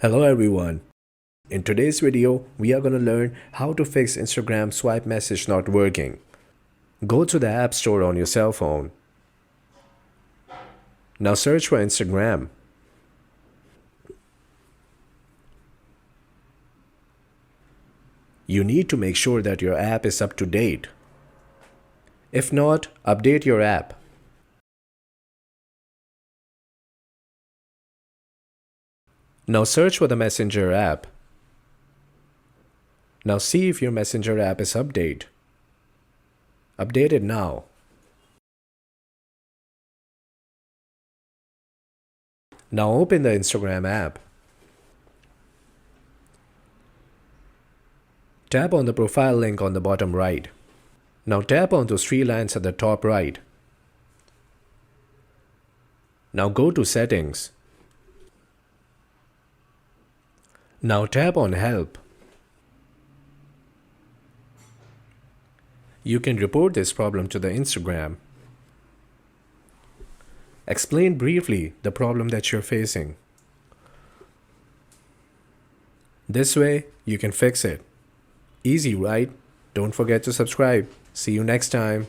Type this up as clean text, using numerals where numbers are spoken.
Hello everyone. In today's video, we are going to learn how to fix Instagram swipe message not working. Go to the App Store on your cell phone. Now search for Instagram. You need to make sure that your app is up to date. If not, update your app. Now search for the Messenger app. Now see if your Messenger app is updated. Update it now. Now open the Instagram app. Tap on the profile link on the bottom right. Now tap on those three lines at the top right. Now go to Settings. Now tap on Help. You can report this problem to the Instagram. Explain briefly the problem that you're facing. This way, you can fix it. Easy, right? Don't forget to subscribe. See you next time.